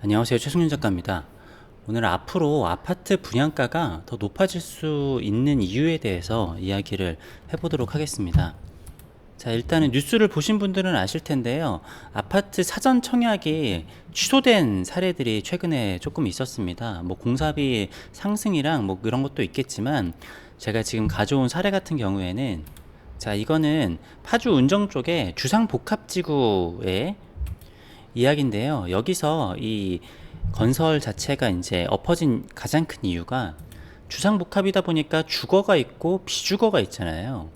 안녕하세요. 최승윤 작가입니다. 오늘 앞으로 아파트 분양가가 더 높아질 수 있는 이유에 대해서 이야기를 해보도록 하겠습니다. 자, 일단은 뉴스를 보신 분들은 아실 텐데요. 아파트 사전 청약이 취소된 사례들이 최근에 조금 있었습니다. 뭐 공사비 상승이랑 뭐 그런 것도 있겠지만, 제가 지금 가져온 사례 같은 경우에는, 자, 이거는 파주 운정 쪽에 주상복합지구에 이야기인데요. 여기서 이 건설 자체가 이제 엎어진 가장 큰 이유가 주상복합이다 보니까 주거가 있고 비주거가 있잖아요.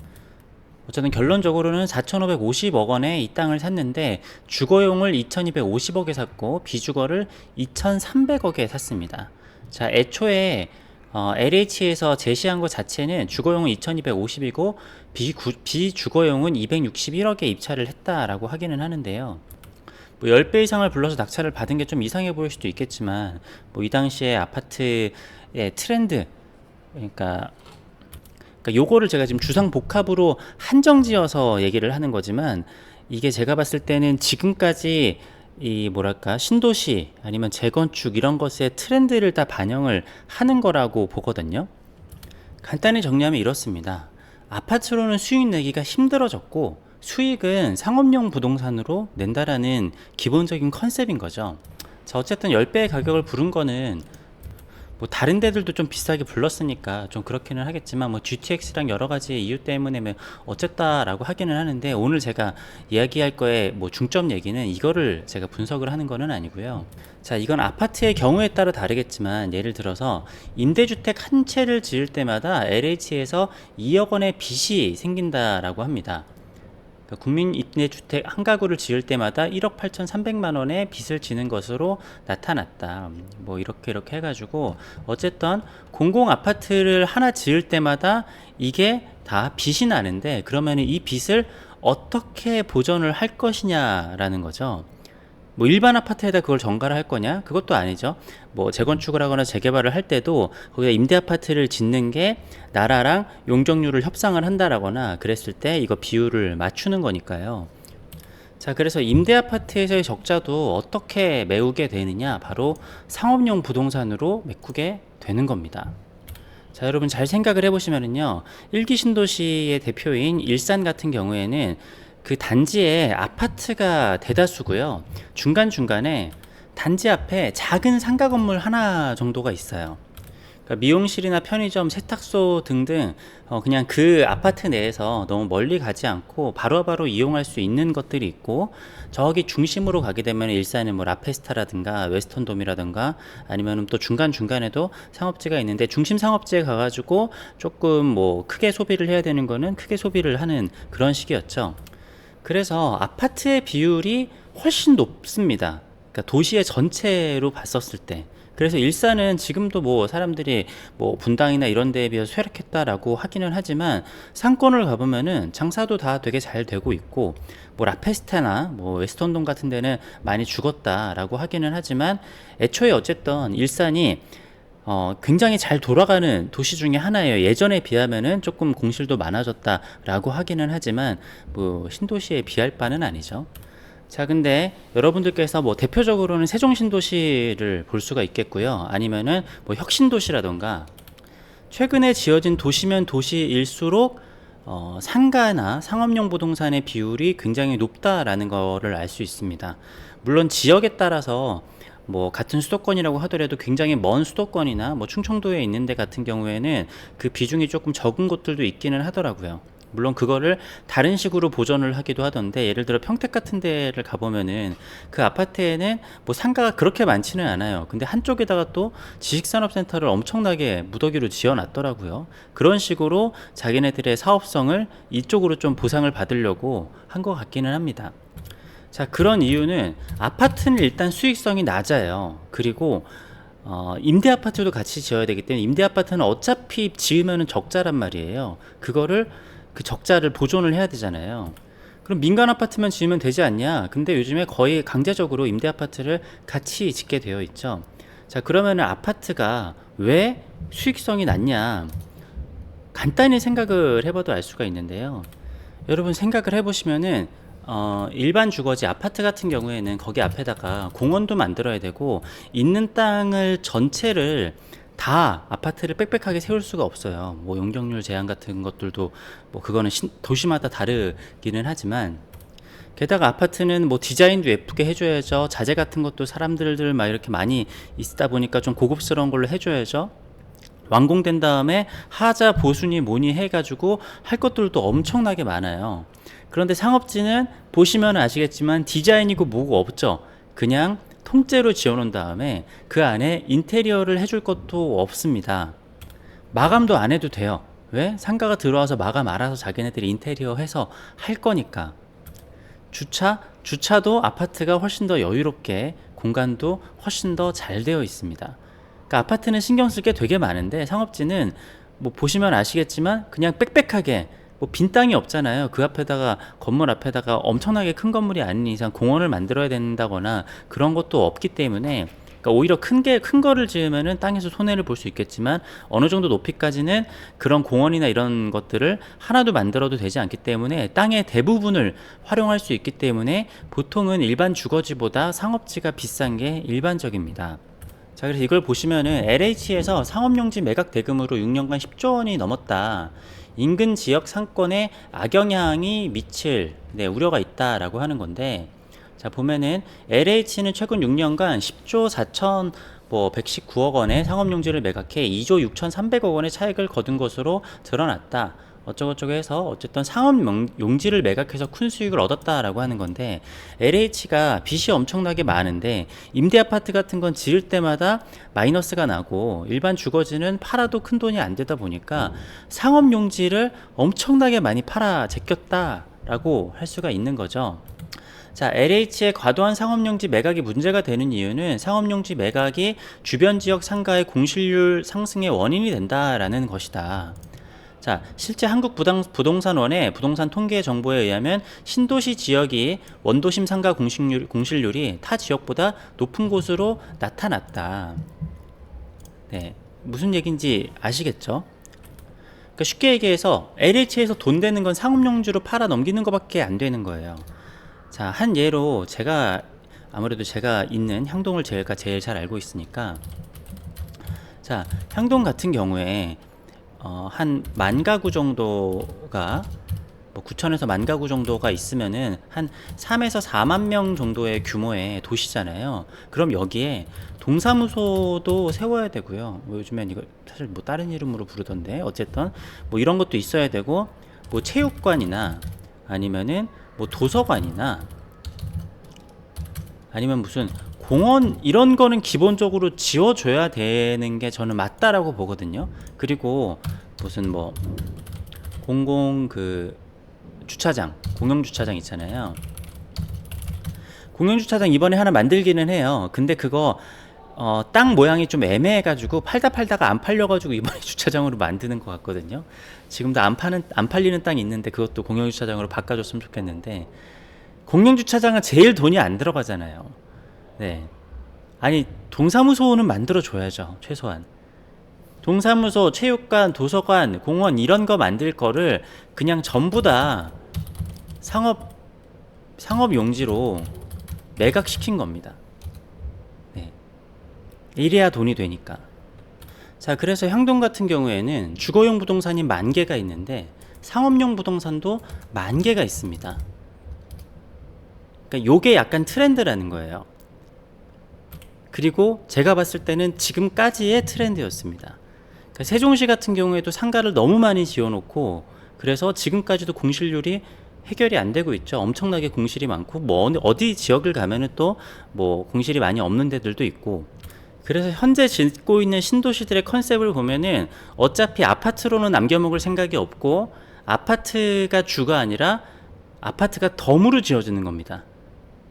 어쨌든 결론적으로는 4,550억 원에 이 땅을 샀는데 주거용을 2,250억에 샀고 비주거를 2,300억에 샀습니다. 자, 애초에 LH에서 제시한 것 자체는 주거용은 2,250이고 비주거용은 261억에 입찰을 했다라고 하기는 하는데요. 뭐 10배 이상을 불러서 낙찰을 받은 게 좀 이상해 보일 수도 있겠지만, 뭐 이 당시에 아파트의 트렌드, 그러니까 요거를 제가 지금 주상복합으로 한정지어서 얘기를 하는 거지만, 이게 제가 봤을 때는 지금까지 이 뭐랄까 신도시 아니면 재건축 이런 것의 트렌드를 다 반영을 하는 거라고 보거든요. 간단히 정리하면 이렇습니다. 아파트로는 수익 내기가 힘들어졌고 수익은 상업용 부동산으로 낸다라는 기본적인 컨셉인 거죠. 자, 어쨌든 10배의 가격을 부른 거는 뭐 다른 데들도 좀 비싸게 불렀으니까 좀 그렇기는 하겠지만, 뭐 GTX랑 여러 가지 이유 때문에 뭐 어쨌다라고 하기는 하는데, 오늘 제가 이야기할 거에 뭐 중점 얘기는 이거를 제가 분석을 하는 거는 아니고요. 자, 이건 아파트의 경우에 따라 다르겠지만, 예를 들어서 임대주택 한 채를 지을 때마다 LH에서 2억 원의 빚이 생긴다라고 합니다. 국민임대주택 한 가구를 지을 때마다 1억 8,300만 원의 빚을 지는 것으로 나타났다. 뭐 이렇게 해가지고 어쨌든 공공 아파트를 하나 지을 때마다 이게 다 빚이 나는데, 그러면 이 빚을 어떻게 보전을 할 것이냐라는 거죠. 뭐 일반 아파트에다 그걸 전가를 할 거냐? 그것도 아니죠. 뭐 재건축을 하거나 재개발을 할 때도 거기다 임대 아파트를 짓는 게 나라랑 용적률을 협상을 한다라거나 그랬을 때 이거 비율을 맞추는 거니까요. 자, 그래서 임대 아파트에서의 적자도 어떻게 메우게 되느냐? 바로 상업용 부동산으로 메꾸게 되는 겁니다. 자, 여러분 잘 생각을 해보시면은요, 일기 신도시의 대표인 일산 같은 경우에는 그 단지에 아파트가 대다수고요. 중간중간에 단지 앞에 작은 상가 건물 하나 정도가 있어요. 그러니까 미용실이나 편의점, 세탁소 등등 그냥 그 아파트 내에서 너무 멀리 가지 않고 바로바로 이용할 수 있는 것들이 있고, 저기 중심으로 가게 되면 일산에 뭐 라페스타라든가 웨스턴돔이라든가 아니면 또 중간중간에도 상업지가 있는데, 중심 상업지에 가가지고 조금 뭐 크게 소비를 해야 되는 거는 크게 소비를 하는 그런 시기였죠. 그래서 아파트의 비율이 훨씬 높습니다. 그러니까 도시의 전체로 봤었을 때. 그래서 일산은 지금도 뭐 사람들이 뭐 분당이나 이런 데에 비해서 쇠락했다라고 하기는 하지만, 상권을 가보면은 장사도 다 되게 잘 되고 있고, 뭐 라페스타나 뭐 웨스턴동 같은 데는 많이 죽었다라고 하기는 하지만, 애초에 어쨌든 일산이 굉장히 잘 돌아가는 도시 중에 하나예요. 예전에 비하면은 조금 공실도 많아졌다라고 하기는 하지만, 뭐 신도시에 비할 바는 아니죠. 자, 근데 여러분들께서 뭐 대표적으로는 세종신도시를 볼 수가 있겠고요. 아니면은 뭐 혁신도시라던가, 최근에 지어진 도시면 도시일수록 상가나 상업용 부동산의 비율이 굉장히 높다라는 거를 알 수 있습니다. 물론 지역에 따라서 뭐 같은 수도권이라고 하더라도 굉장히 먼 수도권이나 뭐 충청도에 있는 데 같은 경우에는 그 비중이 조금 적은 곳들도 있기는 하더라고요. 물론 그거를 다른 식으로 보존을 하기도 하던데, 예를 들어 평택 같은 데를 가보면은 그 아파트에는 뭐 상가가 그렇게 많지는 않아요. 근데 한쪽에다가 또 지식산업센터를 엄청나게 무더기로 지어놨더라고요. 그런 식으로 자기네들의 사업성을 이쪽으로 좀 보상을 받으려고 한 것 같기는 합니다. 자, 그런 이유는 아파트는 일단 수익성이 낮아요. 그리고 임대 아파트도 같이 지어야 되기 때문에, 임대 아파트는 어차피 지으면은 적자란 말이에요. 그거를 그 적자를 보존을 해야 되잖아요. 그럼 민간 아파트만 지으면 되지 않냐? 근데 요즘에 거의 강제적으로 임대 아파트를 같이 짓게 되어 있죠. 자, 그러면은 아파트가 왜 수익성이 낮냐? 간단히 생각을 해봐도 알 수가 있는데요. 여러분 생각을 해보시면은 일반 주거지 아파트 같은 경우에는 거기 앞에다가 공원도 만들어야 되고 있는 땅을 전체를 다 아파트를 빽빽하게 세울 수가 없어요. 뭐 용적률 제한 같은 것들도 뭐 그거는 도시마다 다르기는 하지만 게다가 아파트는 뭐 디자인도 예쁘게 해줘야죠. 자재 같은 것도 사람들들 막 이렇게 많이 있다 보니까 좀 고급스러운 걸로 해줘야죠. 완공된 다음에 하자 보수니 뭐니 해가지고 할 것들도 엄청나게 많아요. 그런데 상업지는 보시면 아시겠지만 디자인이고 뭐고 없죠. 그냥 통째로 지어놓은 다음에 그 안에 인테리어를 해줄 것도 없습니다. 마감도 안 해도 돼요. 왜? 상가가 들어와서 마감 알아서 자기네들이 인테리어 해서 할 거니까. 주차도 아파트가 훨씬 더 여유롭게 공간도 훨씬 더 잘 되어 있습니다. 그러니까 아파트는 신경 쓸 게 되게 많은데 상업지는 뭐 보시면 아시겠지만 그냥 빽빽하게 뭐 빈 땅이 없잖아요. 그 앞에다가 건물 앞에다가 엄청나게 큰 건물이 아닌 이상 공원을 만들어야 된다거나 그런 것도 없기 때문에 그러니까 오히려 큰 거를 지으면은 땅에서 손해를 볼 수 있겠지만 어느 정도 높이까지는 그런 공원이나 이런 것들을 하나도 만들어도 되지 않기 때문에 땅의 대부분을 활용할 수 있기 때문에 보통은 일반 주거지보다 상업지가 비싼 게 일반적입니다. 자, 그래서 이걸 보시면은 LH에서 상업용지 매각 대금으로 6년간 10조 원이 넘었다. 인근 지역 상권에 악영향이 미칠 우려가 있다라고 하는 건데, 자 보면은 LH는 최근 6년간 10조 4천 119억 원의 상업용지를 매각해 2조 6,300억 원의 차익을 거둔 것으로 드러났다. 어쩌고저쩌고 해서 어쨌든 상업용지를 매각해서 큰 수익을 얻었다라고 하는 건데, LH가 빚이 엄청나게 많은데 임대아파트 같은 건 지을 때마다 마이너스가 나고 일반 주거지는 팔아도 큰 돈이 안 되다 보니까 상업용지를 엄청나게 많이 팔아 제꼈다라고 할 수가 있는 거죠. 자, LH의 과도한 상업용지 매각이 문제가 되는 이유는 상업용지 매각이 주변 지역 상가의 공실률 상승의 원인이 된다라는 것이다. 자, 실제 한국 부동산원의 부동산 통계 정보에 의하면 신도시 지역이 원도심 상가 공실률이 타 지역보다 높은 곳으로 나타났다. 네, 무슨 얘기인지 아시겠죠? 그러니까 쉽게 얘기해서 LH에서 돈 되는 건 상업용지로 팔아 넘기는 것밖에 안 되는 거예요. 자, 한 예로 아무래도 제가 있는 향동을 제일 잘 알고 있으니까, 자, 향동 같은 경우에 한 10,000가구 정도가 뭐 9천에서 10,000가구 정도가 있으면은 한 3에서 4만 명 정도의 규모의 도시잖아요. 그럼 여기에 동사무소도 세워야 되고요. 뭐 요즘엔 이거 사실 뭐 다른 이름으로 부르던데 어쨌든 뭐 이런 것도 있어야 되고, 뭐 체육관이나 아니면은 뭐 도서관이나 아니면 무슨 공원 이런 거는 기본적으로 지어줘야 되는 게 저는 맞다라고 보거든요. 그리고 무슨 뭐 주차장, 공영 주차장 있잖아요. 공영 주차장 이번에 하나 만들기는 해요. 근데 그거 땅 모양이 좀 애매해가지고 팔다가 안 팔려가지고 이번에 주차장으로 만드는 것 같거든요. 지금도 안 팔리는 땅이 있는데 그것도 공영 주차장으로 바꿔줬으면 좋겠는데, 공영 주차장은 제일 돈이 안 들어가잖아요. 네. 아니, 동사무소는 만들어줘야죠, 최소한. 동사무소, 체육관, 도서관, 공원 이런 거 만들 거를 그냥 전부 다 상업 용지로 매각시킨 겁니다. 네. 이래야 돈이 되니까. 자, 그래서 향동 같은 경우에는 주거용 부동산이 10,000개가 있는데 상업용 부동산도 10,000개가 있습니다. 그러니까 요게 약간 트렌드라는 거예요. 그리고 제가 봤을 때는 지금까지의 트렌드였습니다. 그러니까 세종시 같은 경우에도 상가를 너무 많이 지어놓고 그래서 지금까지도 공실률이 해결이 안 되고 있죠. 엄청나게 공실이 많고 뭐 어디 지역을 가면은 또 뭐 공실이 많이 없는 데들도 있고, 그래서 현재 짓고 있는 신도시들의 컨셉을 보면은 어차피 아파트로는 남겨먹을 생각이 없고 아파트가 주가 아니라 아파트가 덤으로 지어지는 겁니다.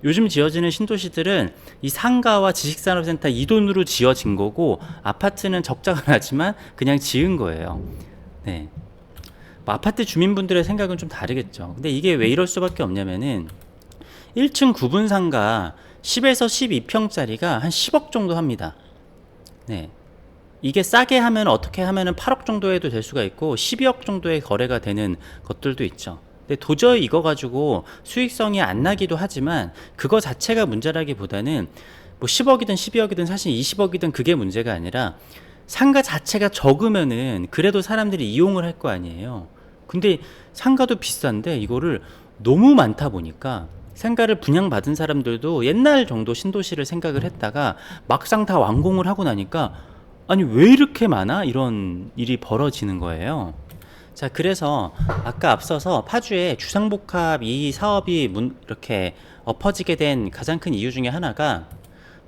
요즘 지어지는 신도시들은 이 상가와 지식산업센터 이 돈으로 지어진 거고 아파트는 적자가 나지만 그냥 지은 거예요. 네. 뭐 아파트 주민분들의 생각은 좀 다르겠죠. 근데 이게 왜 이럴 수밖에 없냐면은 1층 구분 상가 10에서 12평짜리가 한 10억 정도 합니다. 네. 이게 싸게 하면 어떻게 하면은 8억 정도 해도 될 수가 있고 12억 정도의 거래가 되는 것들도 있죠. 근데 도저히 이거 가지고 수익성이 안 나기도 하지만 그거 자체가 문제라기보다는 뭐 10억이든 12억이든 사실 20억이든 그게 문제가 아니라 상가 자체가 적으면은 그래도 사람들이 이용을 할 거 아니에요. 근데 상가도 비싼데 이거를 너무 많다 보니까 상가를 분양받은 사람들도 옛날 정도 신도시를 생각을 했다가 막상 다 완공을 하고 나니까 아니 왜 이렇게 많아? 이런 일이 벌어지는 거예요. 자, 그래서 아까 앞서서 파주에 주상복합 이 사업이 이렇게 엎어지게 된 가장 큰 이유 중에 하나가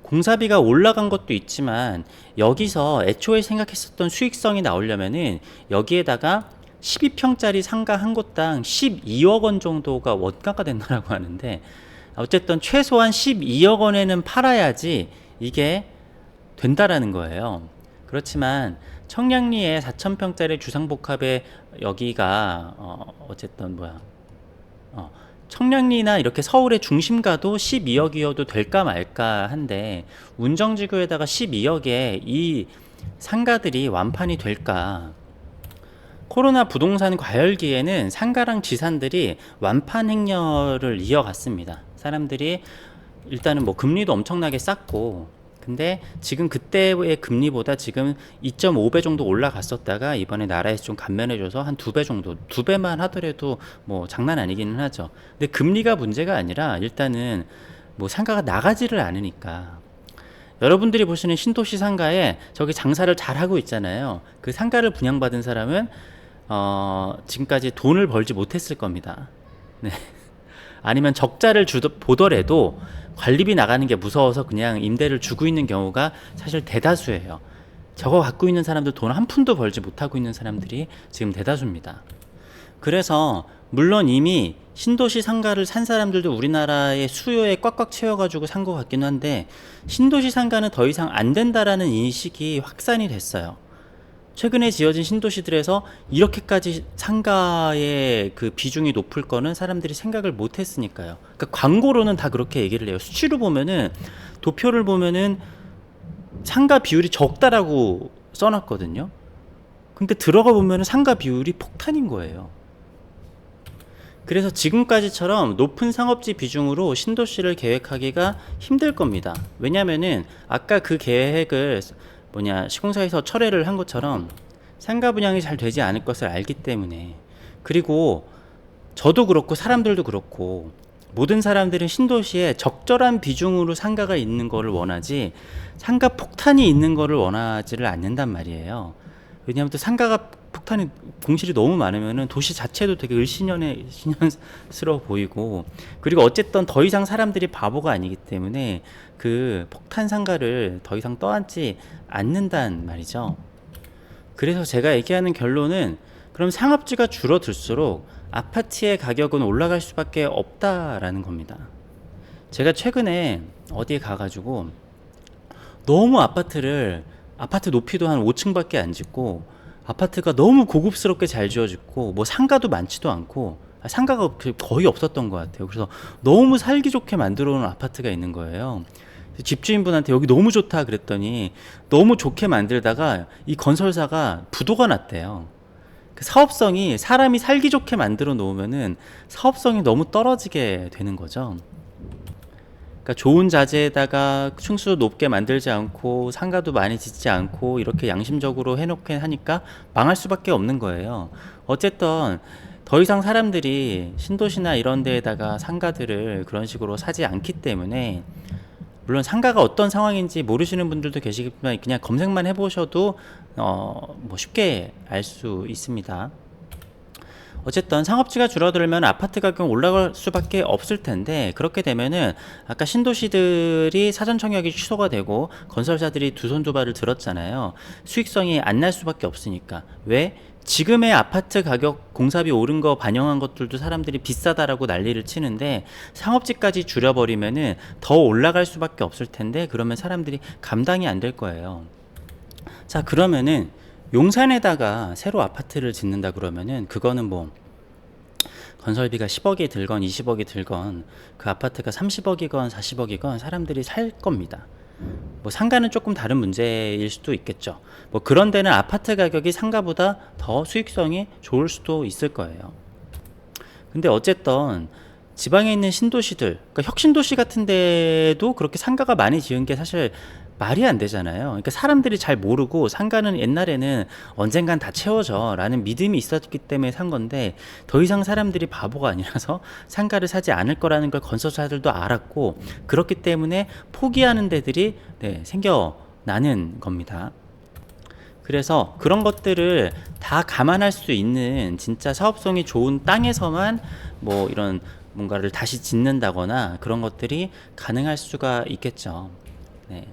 공사비가 올라간 것도 있지만 여기서 애초에 생각했었던 수익성이 나오려면은 여기에다가 12평짜리 상가 한 곳당 12억 원 정도가 원가가 된다라고 하는데 어쨌든 최소한 12억 원에는 팔아야지 이게 된다라는 거예요. 그렇지만 청량리에 4,000평짜리 주상복합에 여기가 어쨌든 청량리나 이렇게 서울의 중심가도 12억이어도 될까 말까 한데 운정지구에다가 12억에 이 상가들이 완판이 될까? 코로나 부동산 과열기에는 상가랑 지산들이 완판 행렬을 이어갔습니다. 사람들이 일단은 뭐 금리도 엄청나게 쌌고, 근데 지금 그때의 금리보다 지금 2.5배 정도 올라갔었다가 이번에 나라에서 좀 감면해줘서 한 2배 정도, 2배만 하더라도 뭐 장난 아니기는 하죠. 근데 금리가 문제가 아니라 일단은 뭐 상가가 나가지를 않으니까. 여러분들이 보시는 신도시 상가에 저기 장사를 잘 하고 있잖아요. 그 상가를 분양받은 사람은 지금까지 돈을 벌지 못했을 겁니다. 네. 아니면 적자를 보더라도 관리비 나가는 게 무서워서 그냥 임대를 주고 있는 경우가 사실 대다수예요. 저거 갖고 있는 사람들 돈 한 푼도 벌지 못하고 있는 사람들이 지금 대다수입니다. 그래서 물론 이미 신도시 상가를 산 사람들도 우리나라의 수요에 꽉꽉 채워가지고 산 것 같긴 한데 신도시 상가는 더 이상 안 된다라는 인식이 확산이 됐어요. 최근에 지어진 신도시들에서 이렇게까지 상가의 그 비중이 높을 거는 사람들이 생각을 못 했으니까요. 그러니까 광고로는 다 그렇게 얘기를 해요. 수치로 보면은, 도표를 보면은 상가 비율이 적다라고 써놨거든요. 근데 들어가 보면은 상가 비율이 폭탄인 거예요. 그래서 지금까지처럼 높은 상업지 비중으로 신도시를 계획하기가 힘들 겁니다. 왜냐면은 아까 그 계획을 시공사에서 철회를 한 것처럼 상가 분양이 잘 되지 않을 것을 알기 때문에. 그리고 저도 그렇고 사람들도 그렇고 모든 사람들은 신도시에 적절한 비중으로 상가가 있는 거를 원하지 상가 폭탄이 있는 거를 원하지를 않는단 말이에요. 왜냐하면 또 상가가 폭탄이 공실이 너무 많으면은 도시 자체도 되게 을씨년스러워 보이고, 그리고 어쨌든 더 이상 사람들이 바보가 아니기 때문에 그 폭탄 상가를 더 이상 떠안지 않는단 말이죠. 그래서 제가 얘기하는 결론은 그럼 상업지가 줄어들수록 아파트의 가격은 올라갈 수밖에 없다라는 겁니다. 제가 최근에 어디에 가가지고 너무 아파트 높이도 한 5층밖에 안 짓고 아파트가 너무 고급스럽게 잘 지어졌고 뭐 상가도 많지도 않고 상가가 거의 없었던 것 같아요. 그래서 너무 살기 좋게 만들어 놓은 아파트가 있는 거예요. 집주인분한테 여기 너무 좋다 그랬더니 너무 좋게 만들다가 이 건설사가 부도가 났대요. 그 사업성이, 사람이 살기 좋게 만들어 놓으면은 사업성이 너무 떨어지게 되는 거죠. 그러니까 좋은 자재에다가 층수도 높게 만들지 않고 상가도 많이 짓지 않고 이렇게 양심적으로 해놓게 하니까 망할 수밖에 없는 거예요. 어쨌든 더 이상 사람들이 신도시나 이런 데에다가 상가들을 그런 식으로 사지 않기 때문에, 물론 상가가 어떤 상황인지 모르시는 분들도 계시겠지만 그냥 검색만 해보셔도 뭐 쉽게 알 수 있습니다. 어쨌든 상업지가 줄어들면 아파트 가격은 올라갈 수밖에 없을 텐데, 그렇게 되면은 아까 신도시들이 사전 청약이 취소가 되고 건설사들이 두 손 두 발을 들었잖아요. 수익성이 안 날 수밖에 없으니까. 왜? 지금의 아파트 가격 공사비 오른 거 반영한 것들도 사람들이 비싸다라고 난리를 치는데 상업지까지 줄여버리면은 더 올라갈 수밖에 없을 텐데, 그러면 사람들이 감당이 안 될 거예요. 자, 그러면은 용산에다가 새로 아파트를 짓는다 그러면은 그거는 뭐 건설비가 10억이 들건 20억이 들건 그 아파트가 30억이건 40억이건 사람들이 살 겁니다. 뭐 상가는 조금 다른 문제일 수도 있겠죠. 뭐 그런 데는 아파트 가격이 상가보다 더 수익성이 좋을 수도 있을 거예요. 근데 어쨌든 지방에 있는 신도시들, 그러니까 혁신도시 같은 데도 그렇게 상가가 많이 지은 게 사실 말이 안 되잖아요. 그러니까 사람들이 잘 모르고 상가는 옛날에는 언젠간 다 채워져 라는 믿음이 있었기 때문에 산 건데, 더 이상 사람들이 바보가 아니라서 상가를 사지 않을 거라는 걸 건설사들도 알았고, 그렇기 때문에 포기하는 데들이 생겨나는 겁니다. 그래서 그런 것들을 다 감안할 수 있는 진짜 사업성이 좋은 땅에서만 뭐 이런 뭔가를 다시 짓는다거나 그런 것들이 가능할 수가 있겠죠. 네.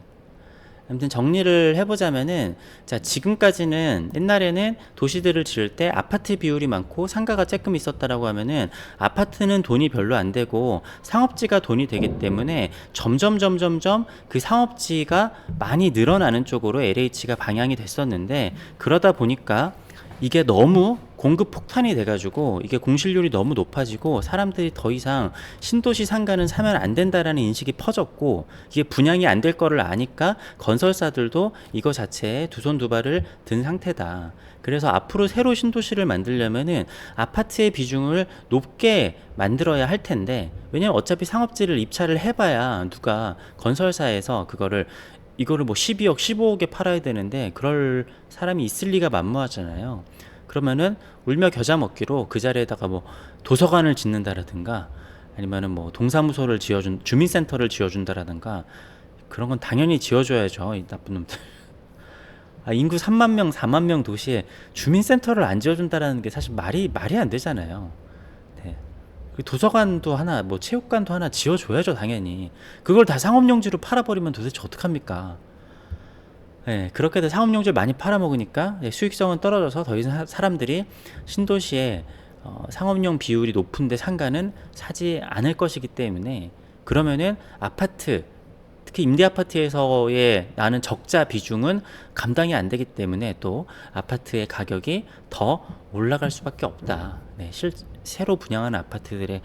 아무튼 정리를 해보자면은, 자, 지금까지는 옛날에는 도시들을 지을 때 아파트 비율이 많고 상가가 조금 있었다라고 하면은, 아파트는 돈이 별로 안 되고 상업지가 돈이 되기 때문에 점점 그 상업지가 많이 늘어나는 쪽으로 LH가 방향이 됐었는데, 그러다 보니까 이게 너무 공급 폭탄이 돼가지고 이게 공실률이 너무 높아지고 사람들이 더 이상 신도시 상가는 사면 안 된다라는 인식이 퍼졌고, 이게 분양이 안 될 거를 아니까 건설사들도 이거 자체에 두 손 두 발을 든 상태다. 그래서 앞으로 새로 신도시를 만들려면은 아파트의 비중을 높게 만들어야 할 텐데, 왜냐면 어차피 상업지를 입찰을 해봐야 누가 건설사에서 이거를 뭐 12억, 15억에 팔아야 되는데 그럴 사람이 있을 리가 만무하잖아요. 그러면은 울며 겨자 먹기로 그 자리에다가 뭐 도서관을 짓는다라든가, 아니면은 뭐 동사무소를 주민센터를 지어준다라든가, 그런 건 당연히 지어줘야죠, 이 나쁜 놈들. 인구 3만 명, 4만 명 도시에 주민센터를 안 지어준다라는 게 사실 말이 안 되잖아요. 네. 도서관도 하나, 뭐 체육관도 하나 지어줘야죠, 당연히. 그걸 다 상업용지로 팔아버리면 도대체 어떡합니까? 네, 그렇게 해서 상업용지를 많이 팔아먹으니까 수익성은 떨어져서 더 이상 사람들이 신도시에 상업용 비율이 높은데 상가는 사지 않을 것이기 때문에, 그러면은 아파트, 특히 임대아파트에서의 나는 적자 비중은 감당이 안 되기 때문에 또 아파트의 가격이 더 올라갈 수밖에 없다. 네, 새로 분양하는 아파트들의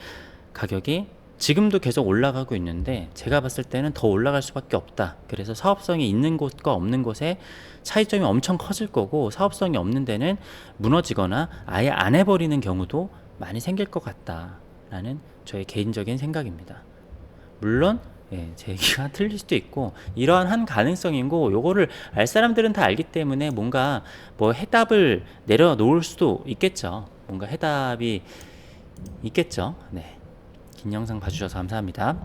가격이 지금도 계속 올라가고 있는데 제가 봤을 때는 더 올라갈 수밖에 없다. 그래서 사업성이 있는 곳과 없는 곳에 차이점이 엄청 커질 거고, 사업성이 없는 데는 무너지거나 아예 안 해버리는 경우도 많이 생길 것 같다라는 저의 개인적인 생각입니다. 물론 제 얘기가 틀릴 수도 있고 이러한 한 가능성이고, 요거를 알 사람들은 다 알기 때문에 뭔가 뭐 해답을 내려놓을 수도 있겠죠. 뭔가 해답이 있겠죠. 네. 긴 영상 봐주셔서 감사합니다.